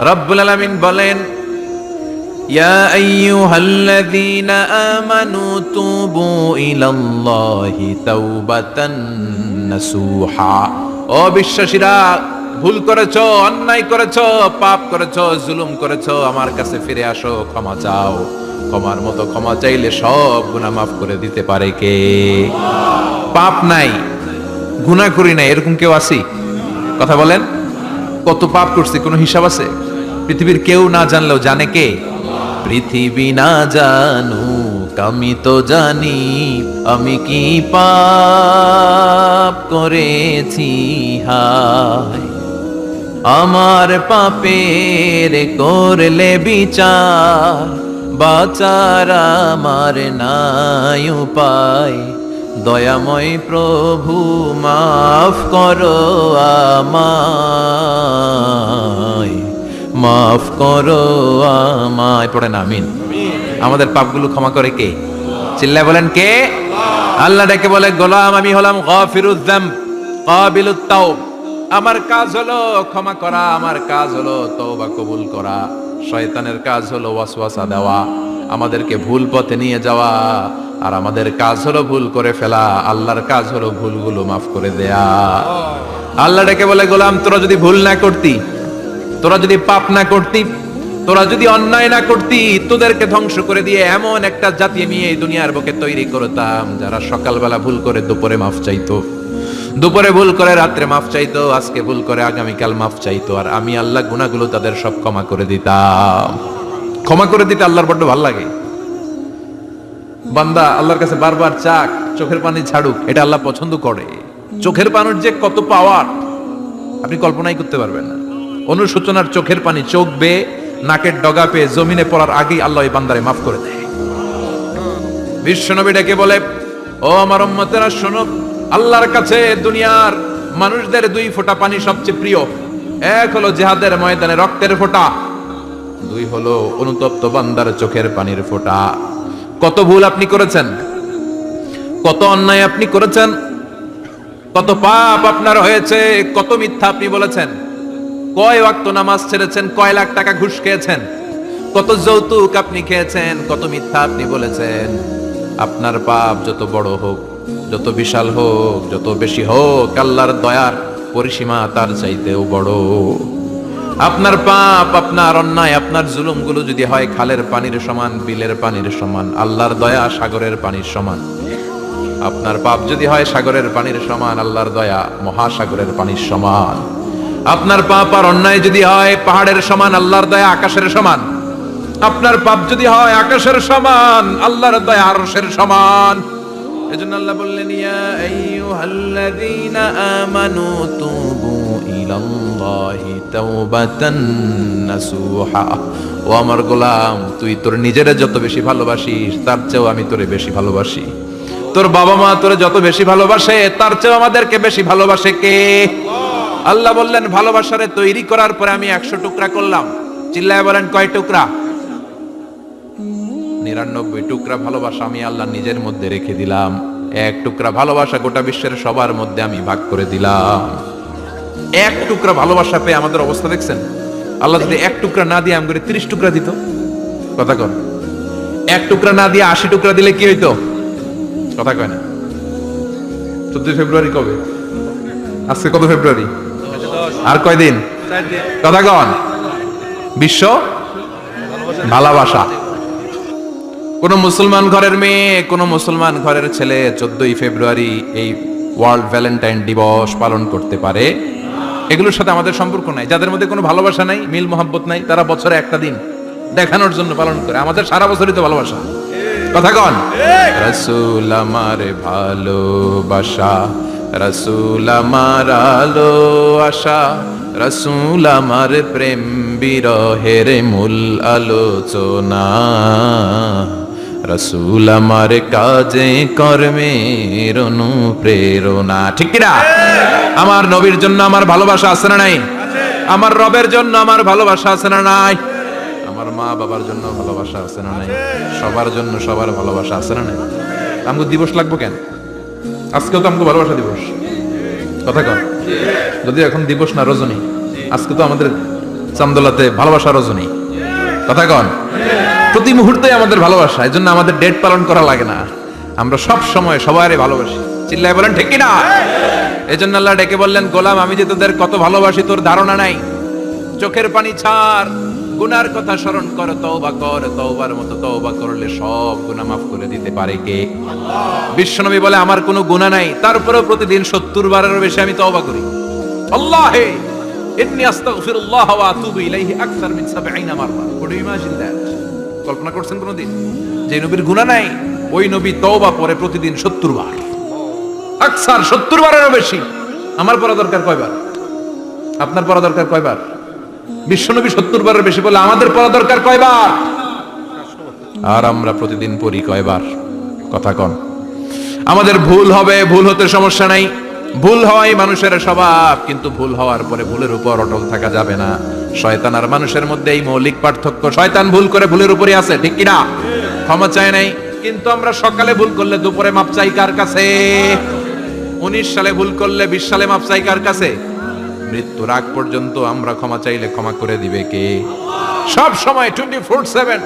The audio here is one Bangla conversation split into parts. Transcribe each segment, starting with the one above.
রব্বুল আলামিন বলেন, ইয়া আইয়ুহাল্লাযীনা আমানু তুবু ইলাল্লাহি তাওবাতান নাসুহা। ও বিশ্বাসীরা, ভুল করেছো, অন্যায় করেছো, পাপ করেছো, জুলুম করেছো, আমার কাছে ফিরে আসো, ক্ষমা চাও। ক্ষমার মতো ক্ষমা চাইলে সব গুনাহ মাফ করে দিতে পারে কে? পাপ নাই, গুনাহ করি নাই, এরকম কেউ আছি? কথা বলেন। কত পাপ করছি, কোনো হিসাব আছে? পৃথিবীর কেউ না জানলেও জানে কে? পৃথিবী না জানুক আমি তো জানি, আমি কি পাপ করেছি হায়। আমার পাপের করলে বিচার, বাঁচার আমার নাই উপায়। দয়াময় প্রভু মাফ করো আমায়, মাফ করো আমায়। পড়েন আমিন। আমাদের পাপগুলো ক্ষমা করে কে? চিল্লায় বলেন কে? আল্লাহ ডেকে বলে, গোলাম আমি হলাম গাফিরুয যামব কাবিলুত তাওব। আমার কাজ হলো ক্ষমা করা, আমার কাজ হলো তওবা কবুল করা। শয়তানের কাজ হলো ওয়াসওয়াসা দেওয়া, আমাদেরকে ভুল পথে নিয়ে যাওয়া। আর আমাদের কাজ হলো ভুল করে ফেলা, আল্লাহর কাজ হলো ভুলগুলো মাফ করে দেয়া। আল্লাহ ডেকে বলে, গোলাম তোরা যদি ভুল না করতি, তোরা যদি পাপ না করতি, তোরা যদি অন্যায় না করতি, তোদেরকে ধ্বংস করে দিয়ে এমন একটা জাতি আমি এই দুনিয়ার বুকে তৈরি করতাম যারা সকালবেলা ভুল করে দুপুরে মাফ চাইতো, দুপুরে ভুল করে রাত্রে মাফ চাইতো, আজকে ভুল করে আগামীকাল মাফ চাইতো। আর আমি আল্লাহ গুনাহগুলো তাদের সব ক্ষমা করে দিতাম। ক্ষমা করে দিতে আল্লাহর বড্ড ভালো লাগে। বান্দা আল্লাহর কাছে বারবার চাক, চোখের পানি ছাড়ুক, এটা আল্লাহ পছন্দ করে। চোখের পানির যে কত পাওয়ার আপনি কল্পনাই করতে পারবেন না। অনুশোচনার চোখের পানি চোখ বেয়ে নাকের ডগা পেয়ে জমিনে পড়ার আগেই আল্লাহ এই বান্দারে মাফ করে দেয়। বিশ্বনবী ডেকে বলে, ও আমার উম্মতেরা শোনো, আল্লাহর কাছে দুনিয়ার মানুষদের দুই ফোঁটা পানি সবচেয়ে প্রিয়। এক হলো জিহাদের ময়দানে রক্তের ফোঁটা, দুই হলো অনুতপ্ত বান্দার চোখের পানির ফোঁটা। কত ভুল আপনি করেছেন, কত অন্যায় আপনি করেছেন, কত পাপ আপনার হয়েছে, কত মিথ্যা আপনি বলেছেন, কয় ওয়াক্ত নামাজ ছেড়েছেন, কয় লাখ টাকা ঘুষ খেয়েছেন, কত যৌতুক আপনি খেয়েছেন, কত মিথ্যা আপনি বলেছেন। আপনার পাপ যত বড় হোক, যত বিশাল হোক, যত বেশি হোক, আল্লাহর দয়ার পরিসীমা তার চাইতেও বড়। আপনার পাপ, আপনার অন্যায়, আপনার জুলুমগুলো যদি হয় খালের পানির সমান, বিলের পানির সমান, আল্লাহর দয়া সাগরের পানির সমান। আপনার পাপ যদি হয় সাগরের পানির সমান, আল্লাহর দয়া মহাসাগরের পানির সমান। আপনার পাপ আর অন্যায় যদি হয় পাহাড়ের সমান, আল্লাহর দয়া আকাশের সমান। আপনার পাপ যদি হয় আকাশের সমান, আল্লাহর দয়া আরশের সমান। এজন্য আল্লাহ বললেন, ইয়া আইয়ুহাল্লাযীনা আমানু তুবু ইলাল্লাহি তাওবাতান নাসুহা। ও আমার গোলাম, তুই তোর নিজেরে যত বেশি ভালোবাসিস তার চেয়েও আমি তোরে বেশি ভালোবাসি। তোর বাবা মা তোরে যত বেশি ভালোবাসে তার চেয়েও আমাদেরকে বেশি ভালোবাসে কে? আল্লাহ বললেন, ভালোবাসারে তৈরি করার পরে আমি 100 টুকরা করলাম। চিল্লায় বলেন কয় টুকরা? 99 টুকরা ভালোবাসা আমি আল্লাহ নিজের মধ্যে রেখে দিলাম। 1 টুকরা ভালোবাসা গোটা বিশ্বের সবার মধ্যে আমি ভাগ করে দিলাম। 1 টুকরা ভালোবাসা পেয়ে আমাদের অবস্থা দেখছেন? আল্লাহ যদি 1 টুকরা না দিয়ে আমাদের 30 টুকরা দিত, কথা কন, 1 টুকরা না দিয়ে 80 টুকরা দিলে কি হইতো? কথা কয় না। 14 ফেব্রুয়ারি কবে? আজকে কত ফেব্রুয়ারি? আর কয়দিন? কথা কন। বিশ্ব ভালোবাসা। কোন মুসলমান ঘরের মেয়ে, কোন মুসলমান ঘরের ছেলে 14 ফেব্রুয়ারি এই ওয়ার্ল্ড ভ্যালেন্টাইন দিবস পালন করতে পারে? এগুলোর সাথে আমাদের সম্পর্ক নাই। যাদের মধ্যে কোনো ভালোবাসা নাই, মিল মোহাব্বত নাই, তারা বছরে একটা দিন দেখানোর জন্য পালন করে। আমাদের সারা বছরই তো ভালোবাসা। কথা কন। রাসূল আমার ভালোবাসা, রাসূল আমার আলো আশা, রাসূল আমার প্রেম বিরহের মূল আলোচনা, রাসূল আমার কাজে কর্মের অনুপ্রেরণা। ঠিক কিনা? আমার নবীর জন্য আমার ভালোবাসা আছে না নাই? আমার রবের জন্য আমার ভালোবাসা আছে না নাই? আমার মা বাবার জন্য ভালোবাসা আছে না নাই? সবার জন্য সবার ভালোবাসা আছে না নাই? আমগো দিবস লাগবো কেন? আজকেও তো আমগো ভালোবাসা দিবস। কথা কর। যদি এখন দিবস না রজনী, আজকে তো আমাদের চান্দোলাতে ভালোবাসা রজনী, কথা কন। প্রতি মুহূর্তে আমাদের ভালোবাসা, এই জন্য আমাদের ডেট পালন করা লাগে না, আমরা সব সময় সবাইরে ভালোবাসি। চিল্লায় বলেন ঠিক কিনা? এই জন্য আল্লাহ ডেকে বললেন, গোলাম আমি যে তোদের কত ভালোবাসি তোর ধারণা নাই। চোখের পানি ছাড়, গুনার কথা স্মরণ কর, তওবা কর, তওবার মতো তওবা করলে সব গুনাহ মাফ করে দিতে পারে কে? বিশ্বনবী বলে আমার কোনো গুনাহ নাই, তারপরেও প্রতিদিন 70 বারেরও বেশি আমি তওবা করি। আল্লাহে ইন্নী আস্তাগফিরুল্লাহ ওয়া আতুবু ইলাইহি আকসার মিন 70 মাররা। Could you imagine that? কল্পনা করছেন কোনদিন যে নবীর গুনাহ নাই, ওই নবী তওবা পড়ে প্রতিদিন 70 বার, আকসার 70 বারেরও বেশি। আমার পড়া দরকার কয়বার? আপনার পড়া দরকার কয়বার? বিশ্বনবী 70 বারের বেশি বলে আমাদের পড়া দরকার কয়বার? আর আমরা প্রতিদিন পড়ি কয়বার? কথা কন। আমাদের ভুল হবে, ভুল হতে সমস্যা নাই, ভুল হওয়াই মানুষের স্বভাব, কিন্তু ভুল হওয়ার পরে ভুলের উপর অটল থাকা যাবে না। শয়তান আর মানুষের মধ্যে এই মৌলিক পার্থক্য। শয়তান ভুল করে ভুলের উপরই আছে, ঠিক কিনা? ক্ষমা চায় নাই, কিন্তু আমরা সকালে ভুল করলে দুপুরে মাপ চাই কার কাছে? 19 সালে ভুল করলে 20 সালে মাপ চাই কার কাছে? মৃত্যুর আগ পর্যন্ত আমরা ক্ষমা চাইলে ক্ষমা করে দিবে কে? সব সময় 24/7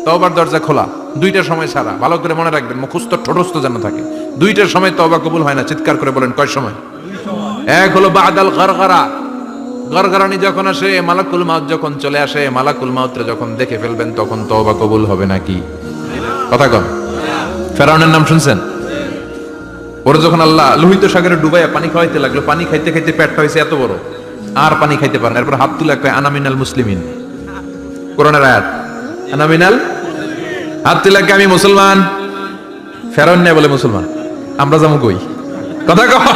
তওবার দরজা খোলা, দুইটার সময় ছাড়া। ভালো করে মনে রাখবেন, মুখস্থ ঠোঁটস্থ যেন থাকে। দুইটার সময় তওবা কবুল হয় না, চিৎকার করে বলেন কয় সময়? এক হলো বাদাল গরগরা, গরগরানি যখন আসে, মালাকুল মাউত যখন চলে আসে, মালাকুল মাউতরে যখন দেখে ফেলবেন তখন তওবা কবুল হবে নাকি? কথা কন। ফেরাউনের নাম শুনছেন? ওর যখন আল্লাহ লোহিত সাগরে ডুবাইয়া পানি খাওয়াইতে লাগলো, পানি খাইতে খাইতে পেটটা হয়েছে এত বড়, আর পানি খাইতে পারে না। এরপর হাত তুলে কয় আনা মিনাল মুসলিমিন, কোরআনের আয়াত, আনা মিনাল, হাত তুলে কয় আমি মুসলমান। ফেরাউন না বলে মুসলমান, আমরা যাবো কই? কথা কও।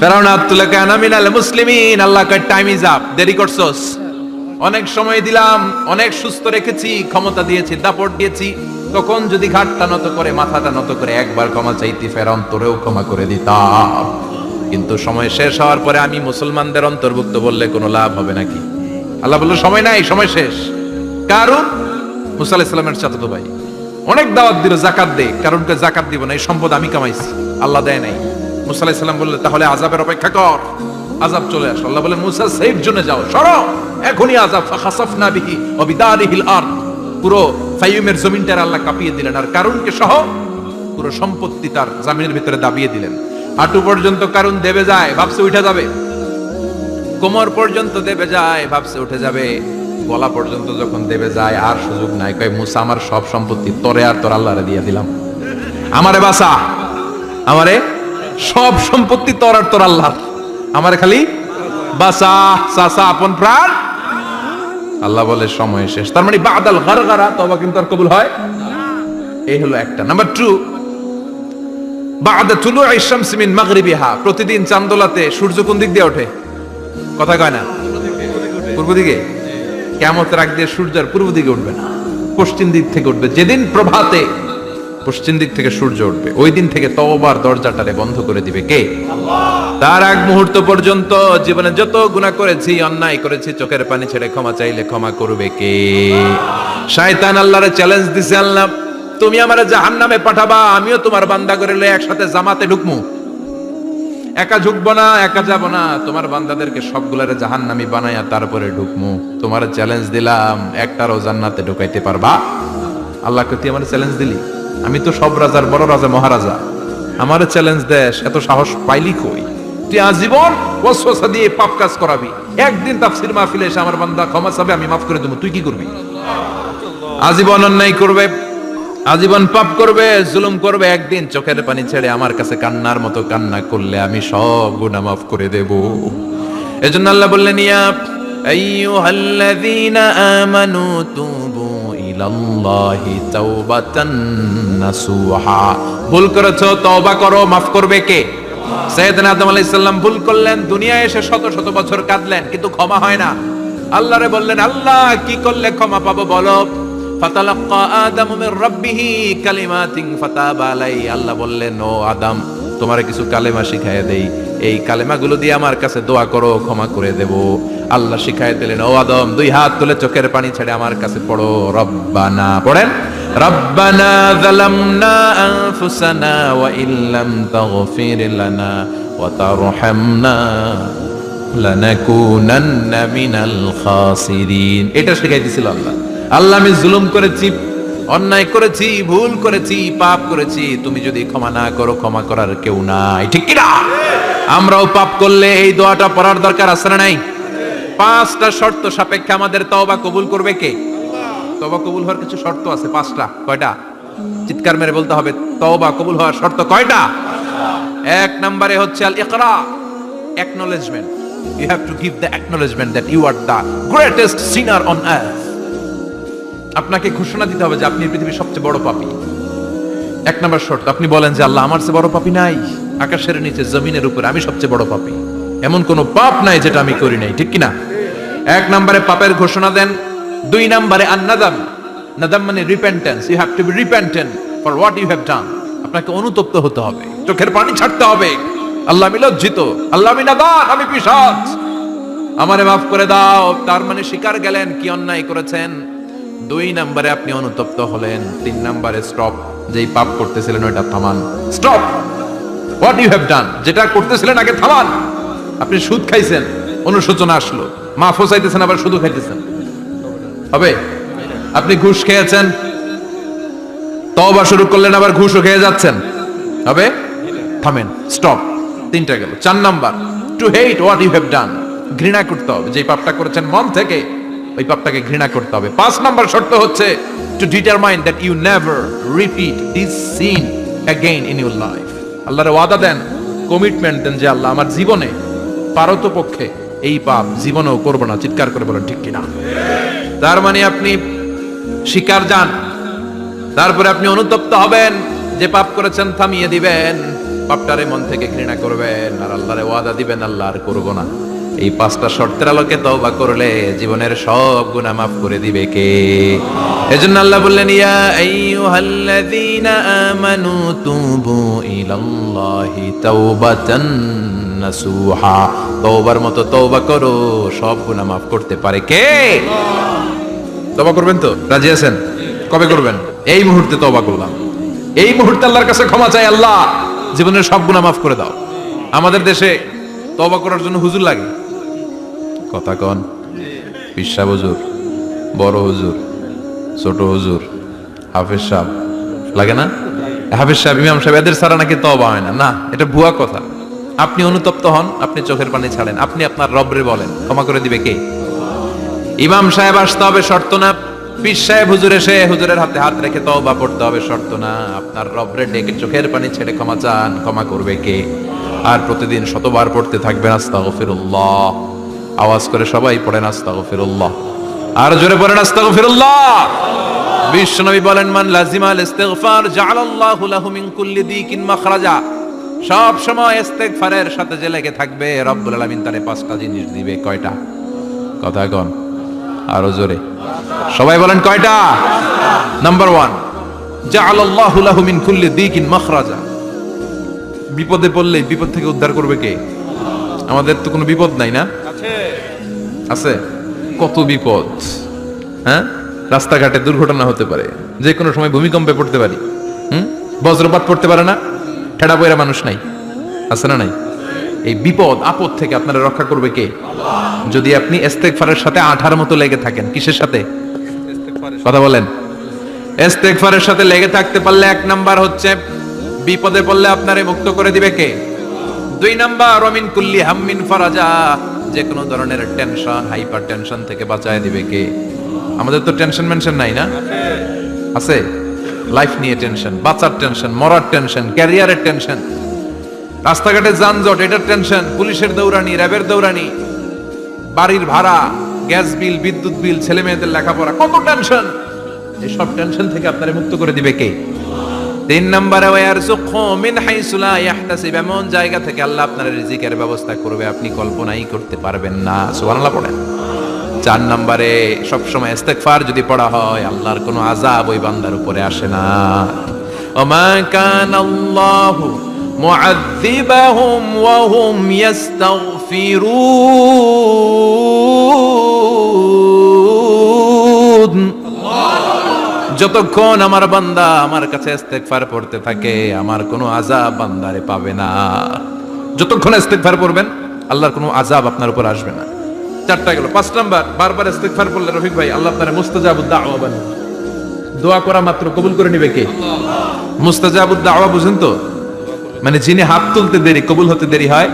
ফেরাউন হাত তুলে কয় আনা মিনাল মুসলিমিন। আল্লাহ কয় টাইম ইজ আপ, দেরি করছস, অনেক সময় দিলাম, অনেক সুস্থ রেখেছি, ক্ষমতা দিয়েছি, দাপট দিয়েছি, তখন যদি ঘাটটা নত করে, মাথাটা নত করে একবার ক্ষমা চাইতি, ফেরাউন তোরেও ক্ষমা করে দিতাম। কিন্তু সময় শেষ হওয়ার পরে আমি মুসলমানদের অন্তর্ভুক্ত বললে কোনো লাভ হবে নাকি? আল্লাহ বলল সময় নাই, সময় শেষ। কারণ মুসা আলাইহিস সালামের চাচাতো ভাই অনেক দাওয়াত দিল, জাকাত দে, কারণকে জাকাত দিব না, এই সম্পদ আমি কামাইছি, আল্লাহ দেয় নাই। মুসা আলাইহিস সালাম বললেন তাহলে আযাবের অপেক্ষা কর, আযাব চলে আসে। আল্লাহ বলেন মুসা সেফ জোনে যাও, সরো, এখনই আযাব। ফাখাসাফনা বিহি ওয়া বিদারিহিল আরদ, পুরো ফাইয়ুমের জমিনটার আল্লাহ কাঁপিয়ে দিলেন, আর কারুনকে সহ পুরো সম্পত্তি তার জামিনের ভিতরে দাবিয়ে দিলেন। হাঁটু পর্যন্ত কারুন দেবে যায়, ভাবছে উঠে যাবে, কোমর পর্যন্ত দেবে যায়, ভাবছে উঠে যাবে, গলা পর্যন্ত যখন দেবে যায় আর সুযোগ নাই। কয় মুসা আমার সব সম্পত্তি তোরে আর তোর আল্লাহরে দিয়ে দিলাম, আমারে বাঁচা, আমারে সব সম্পত্তি তোর আর তোর আল্লাহর, আমারে খালি বাঁচা, চাচা আপন প্রাণ। আল্লাহ বলে সময় শেষ। তার মানে বাদাল গারগারা তওবা কিন্তু আর কবুল হয়? এই হলো একটা। নাম্বার 2, বাদা তুলুই শামস মিন মাগরিবিহা, প্রতিদিন চাঁদোলাতে সূর্য কোন দিক দিয়ে ওঠে? কথা কয় না? পূর্ব দিকে। কিয়ামতের আগ দিয়ে সূর্য আর পূর্ব দিকে উঠবে না, পশ্চিম দিক থেকে উঠবে। যেদিন প্রভাতে পশ্চিম দিক থেকে সূর্য উঠবে, ওই দিন থেকে তওবার দরজাটারে বন্ধ করে দিবে কে? তার আগ মুহূর্ত পর্যন্ত জীবনে যত গুনাহ করেছি, অন্যায় করেছি, চোখের পানি ছেড়ে ক্ষমা চাইলে ক্ষমা করবে কে? শয়তান আল্লাহরে চ্যালেঞ্জ দিছে, আল্লাহ তুমি আমারে জাহান্নামে পাঠাবা, আমিও তোমার বান্দা করে লয়ে একসাথে জামাতে ঢুকমু, একা ঢুকবো না, একা যাব না, তোমার বান্দাদেরকে সবগুলারে জাহান্নামী বানায়া তারপরে ঢুকমু। তোমার চ্যালেঞ্জ দিলাম, একটারও জান্নাতে ঢুকাইতে পারবা? আল্লাহকে তুই আমার চ্যালেঞ্জ দিলি, আমি তো সব রাজার বড় রাজা, মহারাজা, আমার চ্যালেঞ্জ দেশ, এত সাহস পাইলি কই? তুই আজীবন ওয়াসওয়াসা দিয়ে পাপ কাজ করাবি, একদিন তাফসীর মাহফিলে এসে আমার বান্দা ক্ষমা চাবে, আমি মাফ করে দেব, তুই কি করবি? আজীবন অন্যায় করবে, আজীবন পাপ করবে, জুলুম করবে, একদিন চোখের পানি ছেড়ে আমার কাছে কান্নার মতো কান্না করলে আমি সব গুনাহ মাফ করে দেব। এজন্য আল্লাহ বললেন ইয়া আইয়ুহাল্লাযীনা আমানু তুবু ইলাল্লাহি তাওবাতান নাসুহা। ভুল করেছো, তওবা করো, মাফ করবে কে? সাইয়েদনা আদম আলাইহিস সালাম ভুল করলেন, দুনিয়ায় এসে শত শত বছর কাঁদলেন, কিন্তু ক্ষমা হয় না। আল্লাহরে বললেন আল্লাহ কি করলে ক্ষমা পাবো বলো? ফাতালাক্কা আদামু মির রাব্বিহি কালিমাতিন ফাতাবা আলাইহি। আল্লাহ বললেন ও আদম তোমারে কিছু কালেমা শিখাইয়া দেই, এই কালেমাগুলো দিয়ে আমার কাছে দোয়া করো, ক্ষমা করে দেব। আল্লাহ শিখাইয়া দিলেন ও আদম দুই হাত তুলে চোখের পানি ছেড়ে আমার কাছে পড়ো, রব্বানা, পড়েন, রব্বানা যালামনা আনফুসানা ওয়া ইল্লাম তাগফির লানা ওয়া তারহামনা লানাকুনান্না মিনাল খাসিরিন। এটা শিখাই দিয়েছিল আল্লাহ। আল্লাহ, আমি জুলুম করেছি, অন্যায় করেছি, ভুল করেছি, পাপ করেছি, তুমি যদি ক্ষমা না করো ক্ষমা করার কেউ নাই, ঠিক কি না? আমরাও পাপ করলে এই দোয়াটা পড়ার দরকার আছে না নাই? 5টা শর্ত সাপেক্ষে আমাদের তওবা কবুল করবে কে? তওবা কবুল হওয়ার কিছু শর্ত আছে 5টা। কয়টা? চিৎকার মেরে বলতে হবে, তওবা কবুল হওয়ার শর্ত কয়টা? 1 নম্বরে হচ্ছে আল ইকরা, acknowledgement. You have to give the acknowledgement that you are the greatest sinner on earth. আপনাকে ঘোষণা দিতে হবে যে আপনি পৃথিবীর সবচেয়ে বড় পাপী। 1 নম্বর শর্ত, আপনি বলেন যে আল্লাহ, আমার চেয়ে বড় পাপী নাই, আকাশের নিচে জমিনের উপরে আমি সবচেয়ে বড় পাপী, এমন কোনো পাপ নাই যেটা আমি করি নাই, ঠিক কি না? 1 নম্বরে পাপের ঘোষণা দেন। 2 নম্বরে আন-নাদাম, নাদাম মানে repentance. You have to be repentant for what you have done. আপনাকে অনুতপ্ত হতে হবে, চোখের পানি ছাড়তে হবে। আল্লাহ, আমি লজ্জিত, আল্লাহ আমি নাদান, আমি পিশাচ, আমারে মাফ করে দাও। তার মানে স্বীকার গেলেন কি অন্যায় করেছেন। 2 নম্বরে আপনি অনুতপ্ত হলেন। 3 নম্বরে স্টপ, যেই পাপ করতেছিলেন ওইটা থামান। Stop what you have done, যেটা করতেছিলেন আগে থামান। আপনি সুদ খাইছেন, অনুশোচনা আসলো, মাফও চাইতেছেন, আবার সুদও খাইতেছেন, হবে? আপনি ঘুষ খেয়েছেন, তওবা শুরু করলেন, আবার ঘুষও খেয়ে যাচ্ছেন, হবে? থামেন, স্টপ। 3টা গেল। 4 নাম্বার, to hate what you have done, ঘৃণা করতে হবে, যে পাপটা করেছেন মন থেকে ওই পাপটাকে ঘৃণা করতে হবে। 5 নাম্বার শর্ত হচ্ছে to determine that you never repeat this sin again in your life. আল্লাহর ওয়াদা দেন, কমিটমেন্ট দেন যে আল্লাহ, আমার জীবনে পারতপক্ষে এই পাপ জীবনেও করবো না। চিৎকার করে বলেন ঠিক কিনা? তার মানে আপনি স্বীকার যান, তারপরে আপনি অনুতপ্ত হবেন, যে পাপ করেছেন থামিয়ে দিবেন, পাপটারে মন থেকে ঘৃণা করবেন, আর আল্লাহরে ওয়াদা দিবেন আল্লাহ আর করব না। এই 5টা শর্তের আলোকে তওবা করলে জীবনের সব গুনাহ মাফ করে দিবে কে? এজন্য আল্লাহ বললেন, ইয়া আইয়ুহাল্লাযীনা আমানু তুবু ইলাল্লাহি তাওবাতান নাসুহা। তওবার মতো তওবা করো, সব গুনাহ মাফ করতে পারে কে? তওবা করবেন তো? রাজি আছেন? কবে করবেন? এই মুহূর্তে তওবা করলাম, এই মুহূর্তে আল্লাহর কাছে ক্ষমা চাই, আল্লাহ জীবনের সব গুনাহ মাফ করে দাও। আমাদের দেশে তওবা করার জন্য হুজুর লাগে, কথা কন, পিসা হুজুর, বড় হুজুর, ছোট হুজুর, হাফেজ সাহেব লাগে না? হাফেজ সাহেব, ইমাম সাহেব, এদের ছাড়া নাকি তওবা হয় না। না, এটা ভুয়া কথা। আপনি অনুতপ্ত হন, আপনি চোখের পানি ছাড়েন, আপনি আপনার রবরে বলেন, ক্ষমা করে দিবে কে? ইমাম সাহেব আসতে হবে, শর্ত না। পীর সাহেব হুজুর এসে হুজুরের হাতে হাত রেখে তওবা পড়তে হবে, শর্ত না। আপনার রবরে ডেকে চোখের পানি ছেড়ে ক্ষমা চান, ক্ষমা করবে কে? আর প্রতিদিন শতবার পড়তে থাকবেন আস্তাগফিরুল্লাহ। আওয়াজ করে সবাই পড়েন আস্তাগফিরুল্লাহ, আর জোরে পড়েন আস্তাগফিরুল্লাহ। বিশ্বনবী বলেন, মান লাজিমাল ইস্তিগফার জাআলাল্লাহু লাহু মিন কুল্লি দিকিন মাখরাজা। সব সময় ইস্তিগফারের সাথে যে লেগে থাকবে, রব্বুল আলামিন তারে 5টা জিনিস দিবে। কয়টা? কথা কন, আরো জোরে সবাই বলেন, কয়টা? নাম্বার 1, জাআলাল্লাহু লাহু মিন কুল্লি দিকিন মাখরাজা। বিপদে পড়লে বিপদ থেকে উদ্ধার করবে কে? আমাদের তো কোনো বিপদ নাই না? আছে। কত বিপদ, হ্যাঁ? রাস্তাঘাটে দুর্ঘটনা হতে পারে, যে কোনো সময় ভূমিকম্পে পড়তে পারি, বজ্রপাত পড়তে পারে না, ঠেড়া পয়রা মানুষ নাই, আছে না নাই? এই বিপদ আপদ থেকে আপনারা রক্ষা করবে কে? যদি আপনি ইস্তেগফারের সাথে আঠার মতো লেগে থাকেন। কিসের সাথে? কথা বলেন। ইস্তেগফারের সাথে লেগে থাকতে পারলে 1 নাম্বার হচ্ছে বিপদে পড়লে আপনারে মুক্ত করে দিবে কে? 2 নাম্বার, ওমিন কুল্লি হাম্মিন ফারাজা। যে কোনো ধরনের টেনশন, হাইপার টেনশন থেকে বাঁচায় দিবে কে? আমাদের তো টেনশন মেনশন নাই না? আছে। লাইফ নিয়ে টেনশন, বাঁচার টেনশন, মরার টেনশন, ক্যারিয়ারের টেনশন, রাস্তাঘাটে যানজট, এটার টেনশন, পুলিশের দৌড়ানি, র্যাবের দৌড়ানি, বাড়ির ভাড়া, গ্যাস বিল, বিদ্যুৎ বিল, ছেলে মেয়েদের লেখাপড়া, কত টেনশন। এই সব টেনশন থেকে আপনারে মুক্ত করে দিবে কে? 3 নম্বরে, ওয়ারযুকহু মিন হাইসু লা ইয়াহতাসিব। এমন জায়গা থেকে আল্লাহ আপনার রিজিকের ব্যবস্থা করবে আপনি কল্পনাই করতে পারবেন না। সুবহানাল্লাহ পড়েন। 4 নম্বরে, সবসময় ইস্তেগফার যদি পড়া হয়, আল্লাহর কোনো আযাব ওই বান্দার উপরে আসে না। ওমা কানাল্লাহু মুআযযিবাহুম ওয়া হুম ইস্তাগফিরুন। যতক্ষণ আমার বান্দা আমার কাছে ইস্তেগফার পড়তে থাকে, আমার কোনো আযাব বান্দারে পাবে না। যতক্ষণ ইস্তেগফার পড়বেন আল্লাহর কোনো আযাব আপনার উপর আসবে না। 4টা গেল। 5 নাম্বার, বারবার ইস্তিগফার করলে রফিক ভাই আল্লাহ আপনার মুস্তাজাবুদ দাওয়া বানাবে। দোয়া করা মাত্র কবুল করে নিবে কে? মুস্তাজাবুদ দাওয়া বুঝেন তো? মানে যিনি হাত তুলতে দেরি কবুল হতে দেরি হয়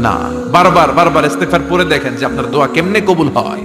না। বারবার বারবার ইস্তিগফার পড়ে দেখেন যে আপনার দোয়া কেমনে কবুল হয়।